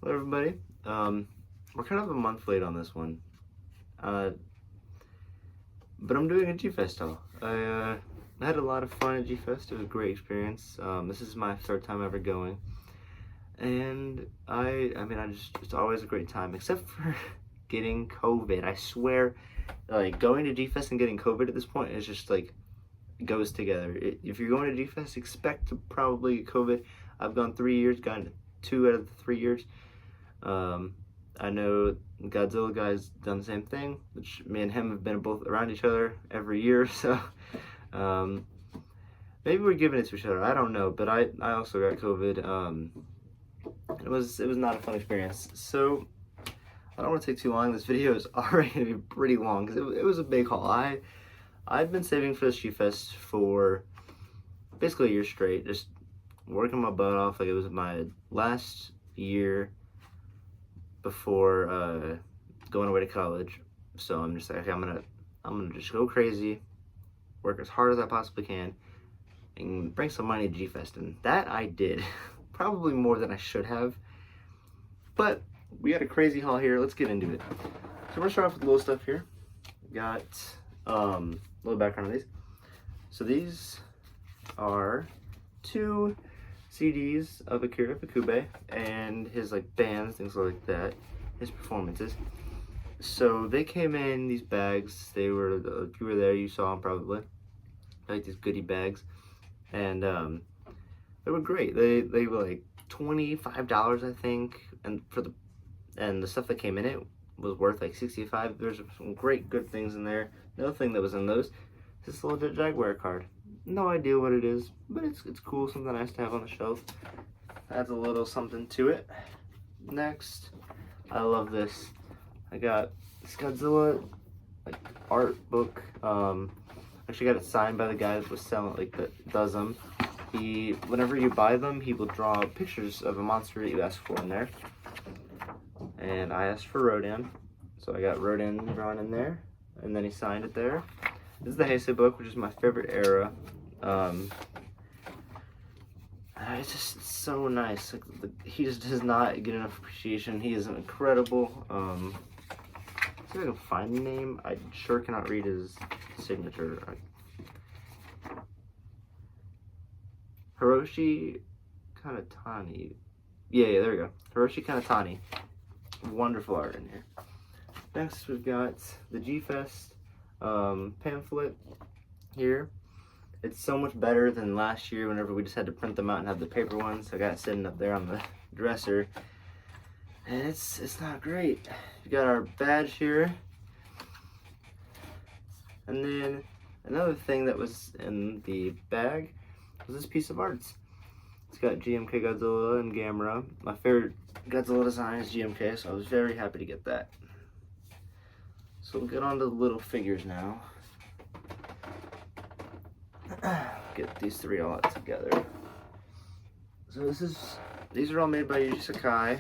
Hello everybody. We're kind of a month late on this one, but I'm doing a G-Fest haul. I had a lot of fun at G-Fest. It was a great experience. This is my third time ever going, and it's always a great time, except for getting COVID. I swear, like going to G-Fest and getting COVID at this point is just like goes together. If you're going to G-Fest, expect to probably get COVID. I've gone 3 years, gotten 2 out of the 3 years. I know Godzilla guy's done the same thing, which me and him have been both around each other every year, so maybe we're giving it to each other. I don't know, but I also got COVID. It was not a fun experience. So I don't want to take too long. This video is already gonna be pretty long because it was a big haul. I've been saving for this G-Fest for basically a year straight, just working my butt off. Like, it was my last year before going away to college, so I'm just like, okay, I'm gonna just go crazy, work as hard as I possibly can, and bring some money to G-Fest, and that I did. Probably more than I should have, but we had a crazy haul here. Let's get into it. So we're gonna start off with the little stuff here. Got a little background on these. So these are 2 CDs of Akira Ifukube and his like bands, things like that, his performances. So they came in these bags. They were, if you were there, you saw them probably, like these goodie bags, and they were great. They were like $25, I think, and the stuff that came in it was worth like $65. There's some great good things in there. Another thing that was in those is this little Jaguar card. No idea what it is, but it's cool, something nice to have on the shelf. Adds a little something to it. Next, I love this. I got this Godzilla like art book. Actually got it signed by the guy that was selling, like, that does them. Whenever you buy them, he will draw pictures of a monster that you ask for in there. And I asked for Rodan, so I got Rodan drawn in there, and then he signed it there. This is the Heisei book, which is my favorite era. It's just so nice. Like, he just does not get enough appreciation. He is incredible. See if I can find the name. I sure cannot read his signature. Hiroshi Kanatani. Yeah, there we go. Hiroshi Kanatani. Wonderful art in here. Next, we've got the G-Fest pamphlet here. It's so much better than last year whenever we just had to print them out and have the paper ones. I got it sitting up there on the dresser, and it's not great. We got our badge here, and then another thing that was in the bag was this piece of art. It's got GMK Godzilla and Gamera. My favorite Godzilla design is GMK, so I was very happy to get that. So we'll get on to the little figures now. Get these 3 all together. So these are all made by Yuji Sakai.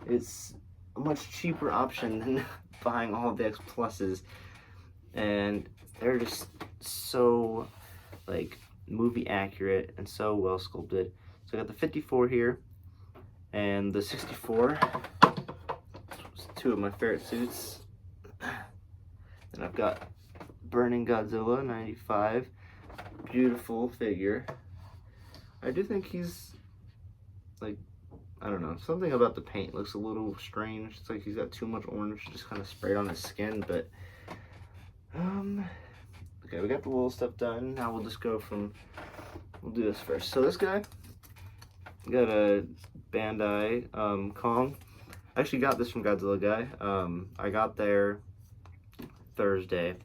It's a much cheaper option than buying all of the X Pluses, and they're just so like movie accurate and so well sculpted. So I got the 54 here and the 64. It's 2 of my favorite suits. And I've got Burning Godzilla 95. Beautiful figure. I do think he's like, I don't know, something about the paint looks a little strange. It's like he's got too much orange just kind of sprayed on his skin, but okay, we got the little stuff done. Now we'll just go from, we'll do this first. So this guy got a Bandai Kong. I actually got this from Godzilla guy. I got there Thursday.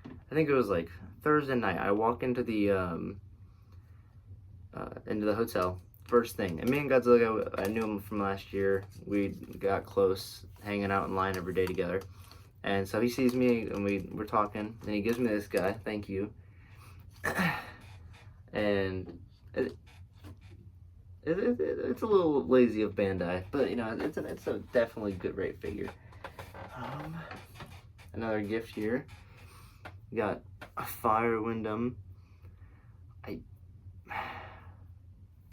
I think it was like Thursday night. I walk into the hotel first thing, and me and Godzilla guy, I knew him from last year. We got close, hanging out in line every day together. And so he sees me, and we're talking, and he gives me this guy. Thank you. And it's a little lazy of Bandai, but you know, it's a definitely good rate figure. Another gift here. We got a Fire Wyndham. I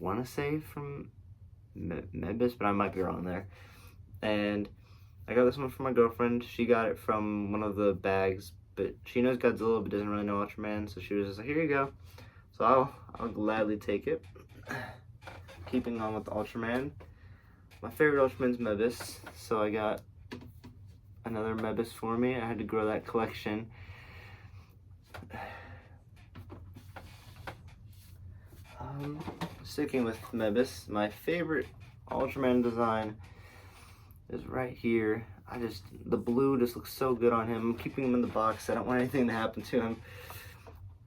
want to say from Membus, but I might be wrong there. And I got this one from my girlfriend. She got it from one of the bags, but she knows Godzilla but doesn't really know Ultraman, so she was just like, here you go. So I'll gladly take it. Keeping on with the Ultraman. My favorite Ultraman's Mebis, so I got another Mebis for me. I had to grow that collection. Sticking with Mebis, my favorite Ultraman design is right here. The blue just looks so good on him. I'm keeping him in the box. I don't want anything to happen to him.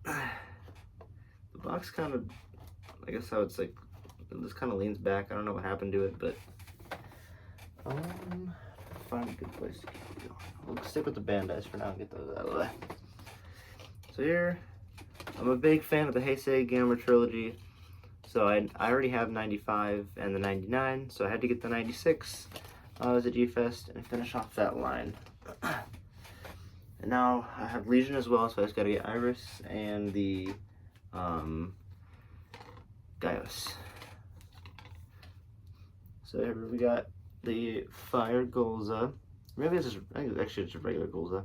The box kind of, I guess how it's like, it just kind of leans back. I don't know what happened to it, but find a good place to keep it going. We'll stick with the Bandais for now and get those out of the way. So here, I'm a big fan of the Heisei Gamera trilogy. So I already have 95 and the 99, so I had to get the 96 as a G-Fest and finish off that line. And now I have Legion as well, so I just gotta get Iris and the Gaius. So here we got the Fire Golza. Maybe it's just, I think it's actually just a regular Golza.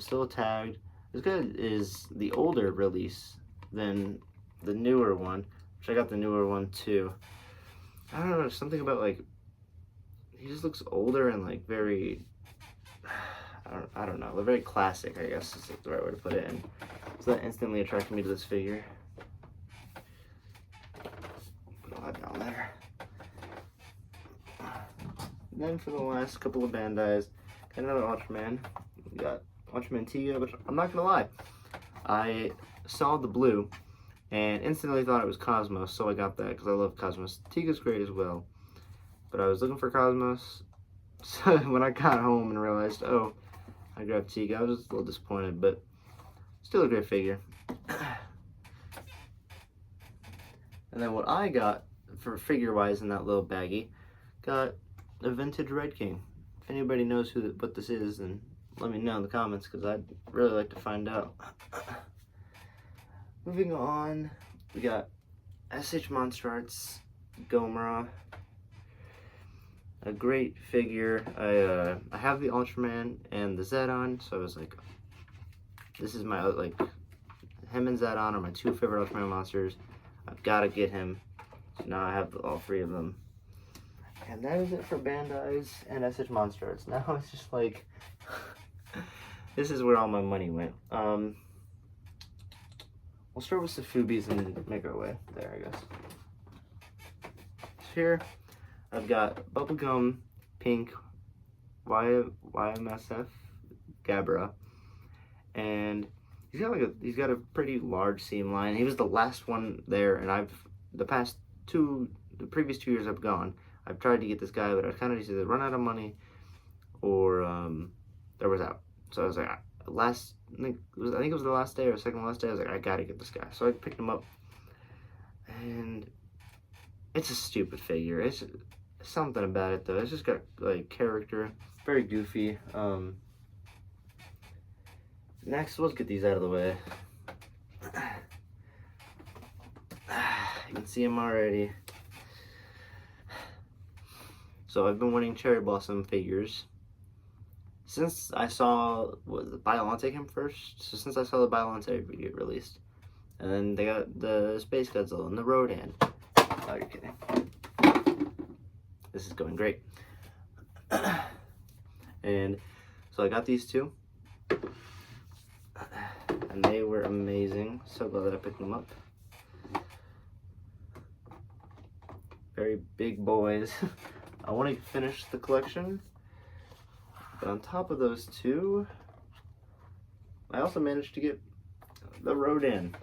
Still tagged. This guy is the older release than the newer one, which I got the newer one too. I don't know, something about like, he just looks older and like very, I don't know, very classic, I guess is like the right way to put it. And so that instantly attracted me to this figure. Put a lot down there. And then for the last couple of Bandais, got another Ultraman. We got Ultraman Tiga, which I'm not gonna lie, I saw the blue and instantly thought it was Cosmos, so I got that because I love Cosmos. Tiga's great as well, but I was looking for Cosmos, so when I got home and realized, oh, I grabbed Tiga, I was just a little disappointed, but still a great figure. And then what I got for figure-wise in that little baggie, got a vintage Red King. If anybody knows what this is, then let me know in the comments because I'd really like to find out. Moving on, we got SH Monster Arts Gomera. A great figure. I have the Ultraman and the Zedon, so I was like, this is my, like, him and Zedon are my two favorite Ultraman monsters. I've got to get him. So now I have all three of them. And that is it for Bandai's and SH Monster Arts. Now it's just like, this is where all my money went. We'll start with Safubis and make our way there, I guess. So here, I've got Bubblegum Pink YMSF Gabra, and he's got a pretty large seam line. He was the last one there, and the previous 2 years I've tried to get this guy, but I kind of just either run out of money or there was out. So I was like, I think it was the last day or second to last day. I was like, I gotta get this guy. So I picked him up, and it's a stupid figure. It's something about it though. It's just got like character, very goofy. Next, let's get these out of the way. You can see him already. So I've been winning Cherry Blossom figures since I saw, was it Biollante came first? So since I saw the Biollante get released. And then they got the Space Godzilla and the Rodan. Oh, you're kidding. This is going great. And so I got these two. And they were amazing. So glad that I picked them up. Very big boys. I want to finish the collection. But on top of those two, I also managed to get the Rodan.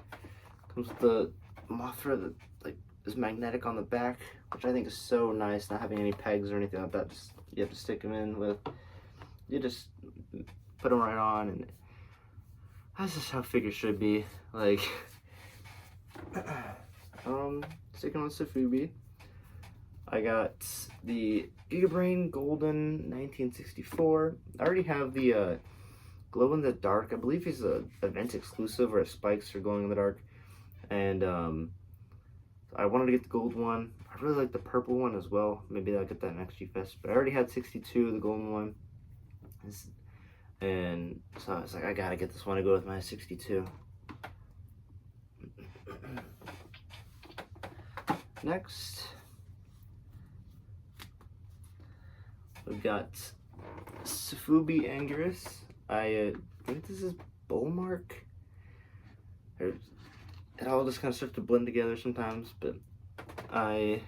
Comes with the Mothra that like is magnetic on the back, which I think is so nice, not having any pegs or anything like that. Just you have to stick them in with, you just put them right on, and that's just how figures should be. Like, sticking on Safubi, I got the Gigabrain Golden 1964. I already have the Glow in the Dark. I believe he's a event exclusive, or spikes for glowing in the dark. And so I wanted to get the gold one. I really like the purple one as well. Maybe I'll get that next G-Fest. But I already had 62, the golden one. And so I was like, I gotta get this one to go with my 62. Next, we've got Sufubi Anguirus. I think this is Bullmark. It all just kind of starts to blend together sometimes, but I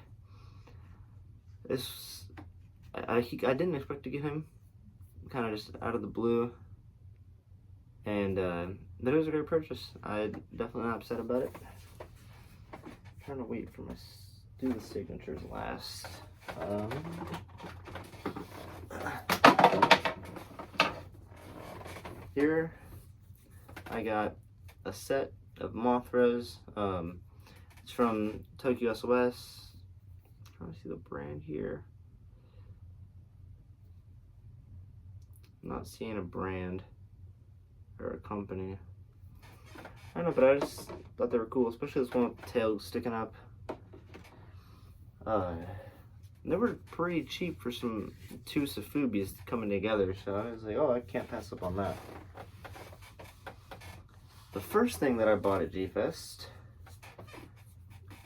didn't expect to get him, kind of just out of the blue, and that was a great purchase. I'm definitely not upset about it. I'm trying to wait for do the signatures last. Here I got a set of Mothras. It's from Tokyo SOS. I'm trying to see the brand here. I'm not seeing a brand or a company. I don't know, but I just thought they were cool, especially this one with the tail sticking up. They were pretty cheap for some two Sufubis coming together, so I was like, oh, I can't pass up on that. The first thing that I bought at G-Fest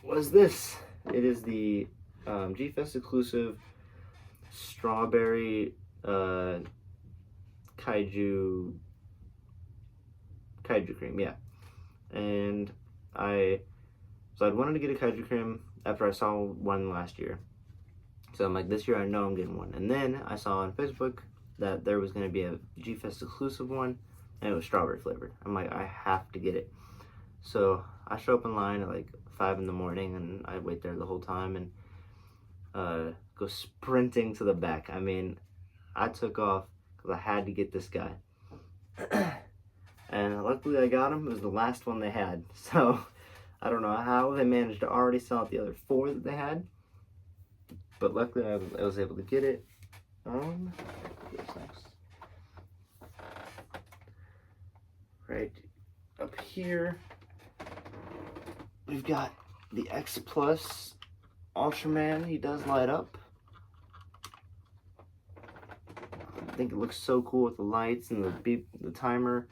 was this. It is the G-Fest exclusive strawberry kaiju cream, yeah. And I'd wanted to get a kaiju cream after I saw one last year. So I'm like, this year I know I'm getting one. And then I saw on Facebook that there was going to be a G-Fest exclusive one, and it was strawberry flavored. I'm like, I have to get it. So I show up in line at like 5 in the morning, and I wait there the whole time and go sprinting to the back. I mean, I took off because I had to get this guy. And luckily I got him. It was the last one they had. So I don't know how they managed to already sell out the other 4 that they had. But luckily I was able to get it. What's next? Right up here, we've got the X Plus Ultraman. He does light up. I think it looks so cool with the lights and the beep, the timer.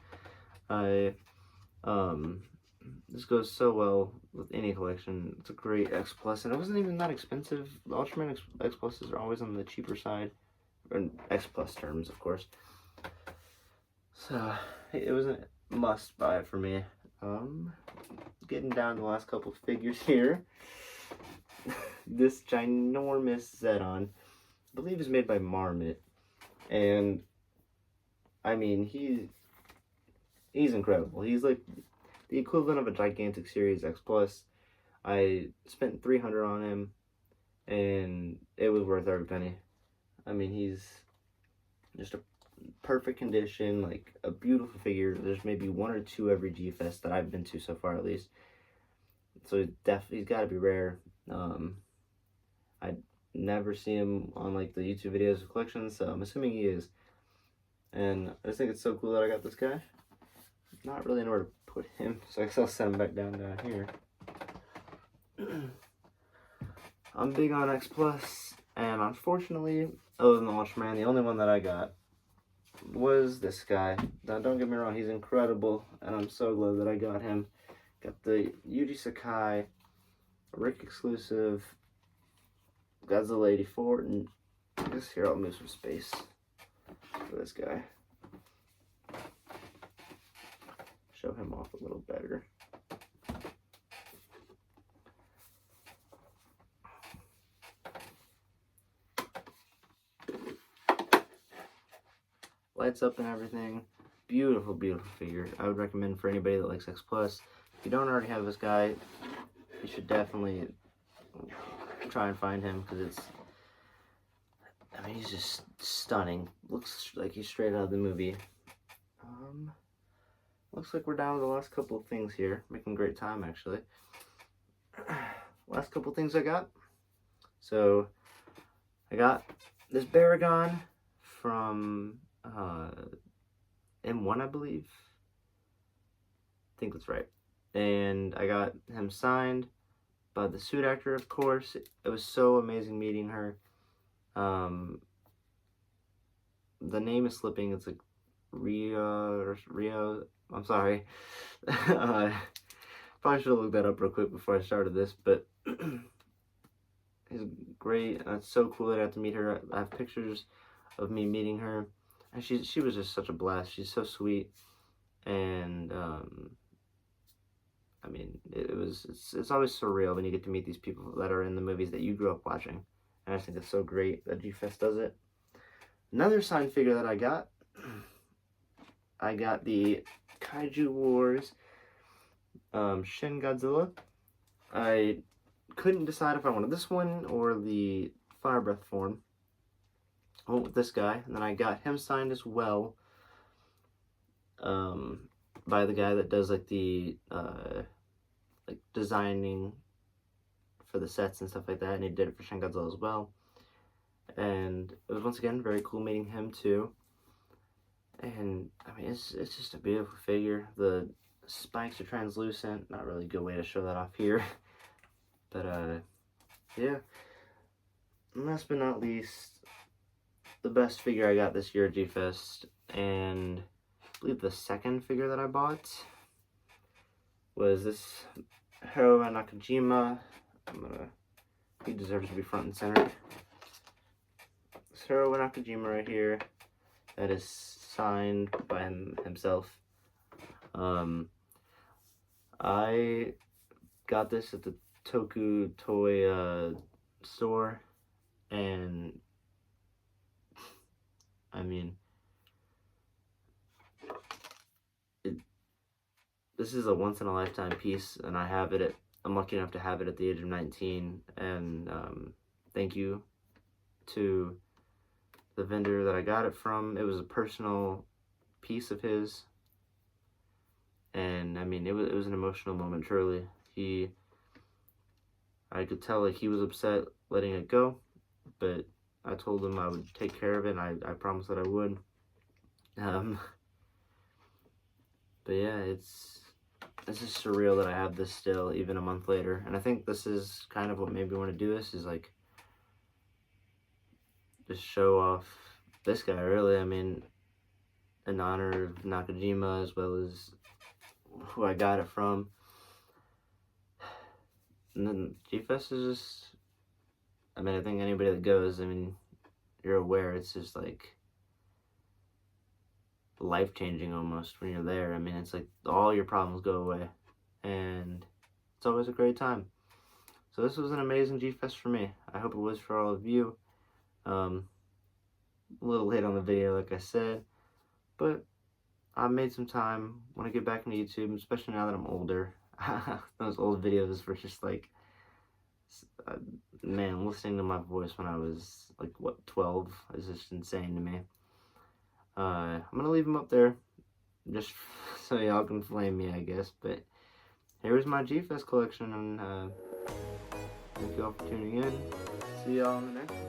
This goes so well with any collection. It's a great X Plus, and it wasn't even that expensive. The Ultraman X Pluses are always on the cheaper side, in X Plus terms, of course. So it was a must buy for me. Getting down to the last couple figures here. This ginormous Zedon, I believe, is made by Marmot, and I mean he's incredible. He's like the equivalent of a gigantic series X Plus. I spent $300 on him, and it was worth every penny. I mean, he's just a perfect condition, like a beautiful figure. There's maybe 1 or 2 every G-Fest that I've been to so far, at least. So he's got to be rare. I never see him on like the YouTube videos of collections, so I'm assuming he is. And I just think it's so cool that I got this guy. Not really know where to put him, so I guess I'll set him back down here. I'm big on X Plus, and unfortunately, other than the Ultraman, the only one that I got was this guy. Now, don't get me wrong, he's incredible, and I'm so glad that I got him. Got the Yuji Sakai, Rick exclusive, Godzilla 84, and I guess here I'll move some space for this guy. Show him off a little better. Lights up and everything. Beautiful, beautiful figure. I would recommend for anybody that likes X Plus. If you don't already have this guy, you should definitely try and find him, because I mean, he's just stunning. Looks like he's straight out of the movie. Looks like we're down to the last couple of things here. Making great time, actually. Last couple of things I got. So, I got this Baragon from M1, I believe. I think that's right. And I got him signed by the suit actor, of course. It was so amazing meeting her. The name is slipping. It's like Rio. I'm sorry. Probably should have looked that up real quick before I started this, but he's great. And it's so cool that I got to meet her. I have pictures of me meeting her, and she was just such a blast. She's so sweet, and I mean, it's always surreal when you get to meet these people that are in the movies that you grew up watching, and I just think it's so great that G-Fest does it. Another signed figure that I got the Kaiju Wars Shin Godzilla. I couldn't decide if I wanted this one or the Fire Breath form. I went with this guy, and then I got him signed as well by the guy that does like the like designing for the sets and stuff like that, and he did it for Shin Godzilla as well. And it was once again very cool meeting him too. And I mean, it's just a beautiful figure. The spikes are translucent. Not really a good way to show that off here. But yeah. And last but not least, the best figure I got this year at G-Fest, and I believe the second figure that I bought, was this Hiro Nakajima. He deserves to be front and center. This Hiro Nakajima right here, that is signed by himself. I got this at the Toku Toy store, and I mean, this is a once-in-a-lifetime piece, and I'm lucky enough to have it at the age of 19, and thank you to the vendor that I got it from. It was a personal piece of his, and I mean, it was an emotional moment, truly. I could tell like he was upset letting it go, but I told him I would take care of it, and I promised that I would. But yeah, it's just surreal that I have this still, even a month later. And I think this is kind of what made me want to do this, is like just show off this guy, really. I mean, in honor of Nakajima, as well as who I got it from. And then G-Fest is just, I mean, I think anybody that goes, I mean, you're aware, it's just like life-changing almost when you're there. I mean, it's like all your problems go away, and it's always a great time. So this was an amazing G-Fest for me. I hope it was for all of you. A little late on the video, like I said, but I made some time. Want to get back into YouTube, especially now that I'm older. Those old videos were just like, man, listening to my voice when I was like, what, 12 is just insane to me. I'm gonna leave them up there just so y'all can flame me, I guess. But here's my G-Fest collection, and thank you all for tuning in. See y'all in the next one.